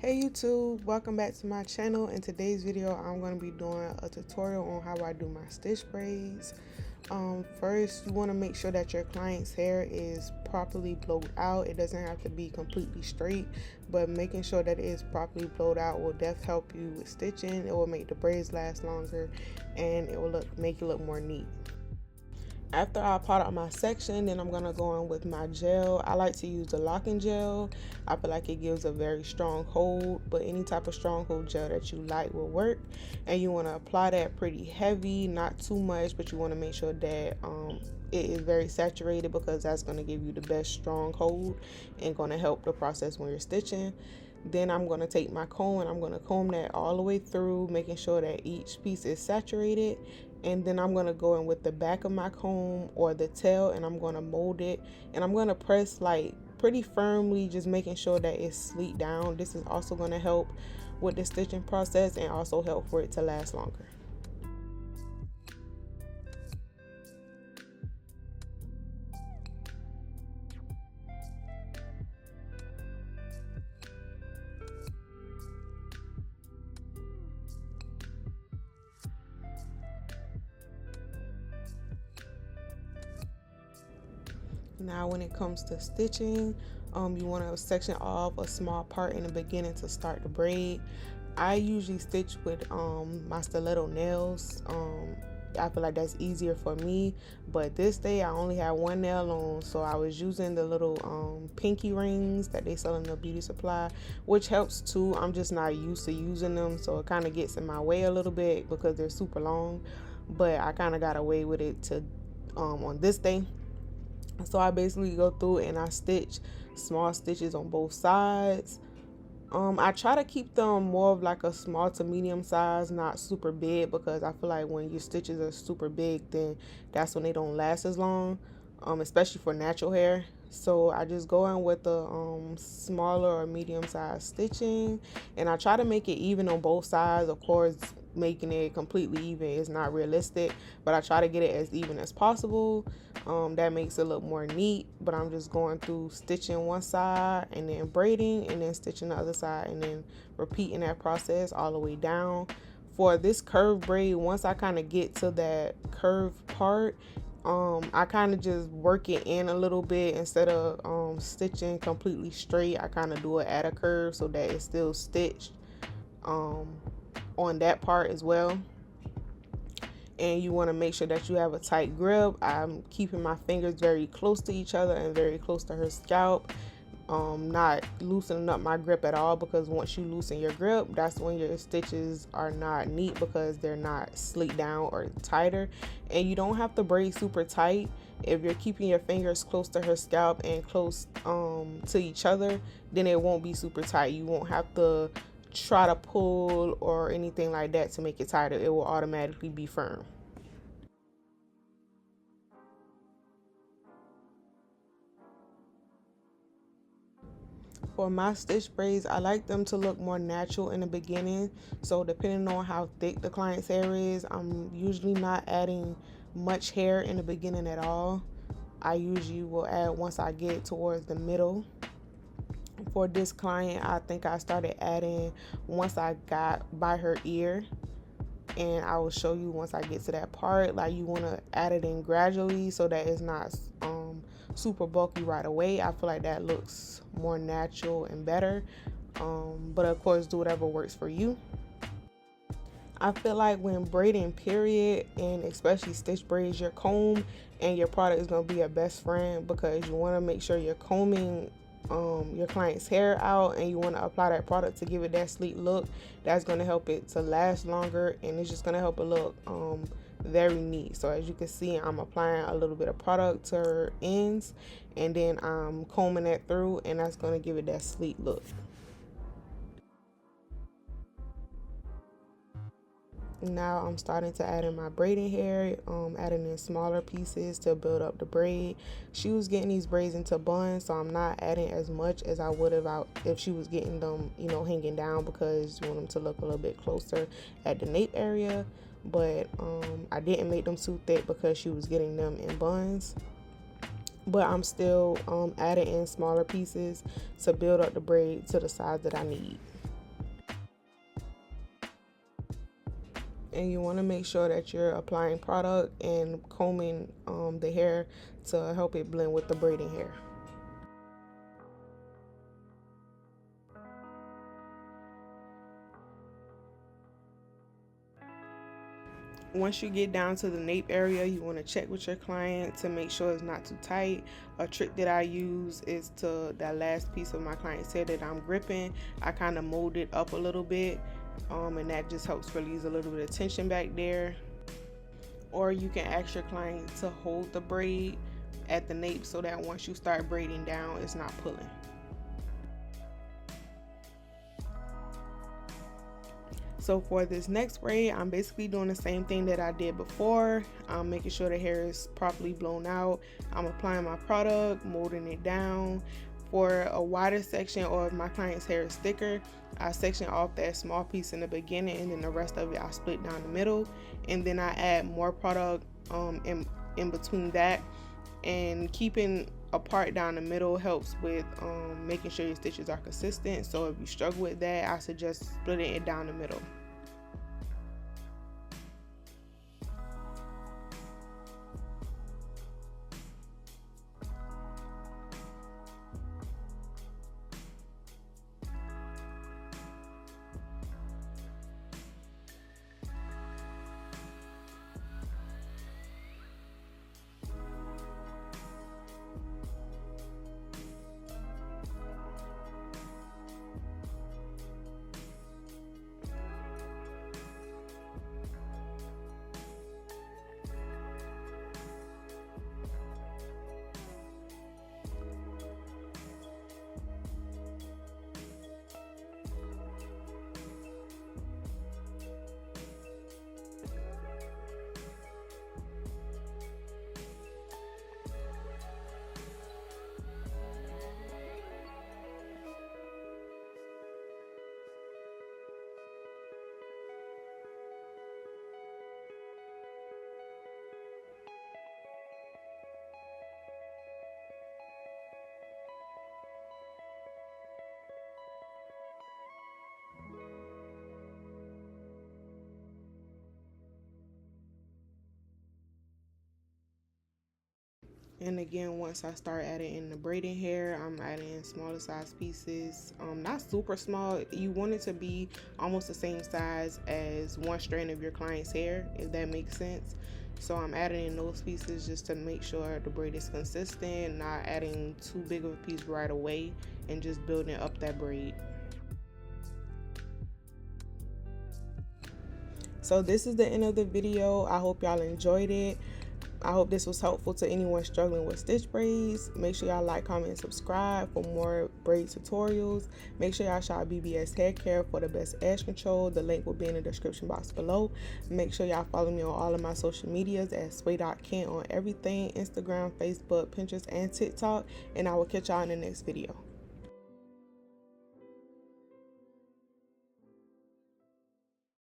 Hey YouTube, welcome back to my channel. In today's video I'm going to be doing a tutorial on how I do my stitch braids. First, you want to make sure that your client's hair is properly blowed out. It doesn't have to be completely straight, but making sure that it is properly blowed out will definitely help you with stitching. It will make the braids last longer and it will make it look more neat. After I pot out my section, then I'm going to go in with my gel. I like to use the locking gel. I feel like it gives a very strong hold, but any type of strong hold gel that you like will work. And you want to apply that pretty heavy, not too much, but you want to make sure that it is very saturated, because that's going to give you the best strong hold and going to help the process when you're stitching. Then I'm going to take my comb and I'm going to comb that all the way through, making sure that each piece is saturated. And then I'm going to go in with the back of my comb or the tail and I'm going to mold it. And I'm going to press like pretty firmly, just making sure that it's sleeked down. This is also going to help with the stitching process and also help for it to last longer. Now when it comes to stitching, you want to section off a small part in the beginning to start the braid. I usually stitch with my stiletto nails. I feel like that's easier for me, but this day I only had one nail on, so I was using the little pinky rings that they sell in the beauty supply, which helps too. I'm just not used to using them, so it kind of gets in my way a little bit because they're super long, but I kind of got away with it to on this day. So I basically go through and I stitch small stitches on both sides. I try to keep them more of like a small to medium size, not super big, because I feel like when your stitches are super big, then that's when they don't last as long, especially for natural hair. So I just go in with the smaller or medium size stitching, and I try to make it even on both sides. Of course, making it completely even is not realistic, but I try to get it as even as possible. That makes it look more neat, but I'm just going through stitching one side and then braiding and then stitching the other side and then repeating that process all the way down. For this curved braid, once I kind of get to that curved part, I kind of just work it in a little bit. Instead of stitching completely straight, I kind of do it at a curve so that it's still stitched on that part as well. And you want to make sure that you have a tight grip. I'm keeping my fingers very close to each other and very close to her scalp, not loosening up my grip at all, because once you loosen your grip, that's when your stitches are not neat, because they're not sleeked down or tighter. And you don't have to braid super tight. If you're keeping your fingers close to her scalp and close to each other, then it won't be super tight. You won't have to try to pull or anything like that to make it tighter. It will automatically be firm. For my stitch braids, I like them to look more natural in the beginning. So depending on how thick the client's hair is, I'm usually not adding much hair in the beginning at all. I usually will add once I get towards the middle. For this client, I think I started adding once I got by her ear, and I will show you once I get to that part. Like, you want to add it in gradually so that it's not super bulky right away. I feel like that looks more natural and better, but of course, do whatever works for you. I feel like when braiding period, and especially stitch braids, your comb and your product is going to be your best friend, because you want to make sure you're combing your client's hair out, and you want to apply that product to give it that sleek look. That's going to help it to last longer, and it's just going to help it look very neat. So as you can see, I'm applying a little bit of product to her ends, and then I'm combing that through, and that's going to give it that sleek look. Now I'm starting to add in my braiding hair, adding in smaller pieces to build up the braid. She was getting these braids into buns, so I'm not adding as much as I would have if she was getting them, hanging down, because you want them to look a little bit closer at the nape area. But I didn't make them too thick because she was getting them in buns. But I'm still adding in smaller pieces to build up the braid to the size that I need. And you want to make sure that you're applying product and combing the hair to help it blend with the braiding hair. Once you get down to the nape area, you want to check with your client to make sure it's not too tight. A trick that I use is to that last piece of my client's hair that I'm gripping, I kind of mold it up a little bit, and that just helps release a little bit of tension back there. Or you can ask your client to hold the braid at the nape so that once you start braiding down, it's not pulling. So for this next braid, I'm basically doing the same thing that I did before. I'm making sure the hair is properly blown out. I'm applying my product, molding it down. For a wider section, or if my client's hair is thicker, I section off that small piece in the beginning, and then the rest of it I split down the middle, and then I add more product in between that. And keeping a part down the middle helps with making sure your stitches are consistent. So if you struggle with that, I suggest splitting it down the middle. And again, once I start adding in the braiding hair, I'm adding in smaller size pieces, not super small. You want it to be almost the same size as one strand of your client's hair, if that makes sense. So I'm adding in those pieces just to make sure the braid is consistent, not adding too big of a piece right away, and just building up that braid. So this is the end of the video. I hope y'all enjoyed it. I hope this was helpful to anyone struggling with stitch braids. Make sure y'all like, comment, and subscribe for more braid tutorials. Make sure y'all shop BBS Hair Care for the best edge control. The link will be in the description box below. Make sure y'all follow me on all of my social medias at sway.ken on everything: Instagram, Facebook, Pinterest, and TikTok. And I will catch y'all in the next video.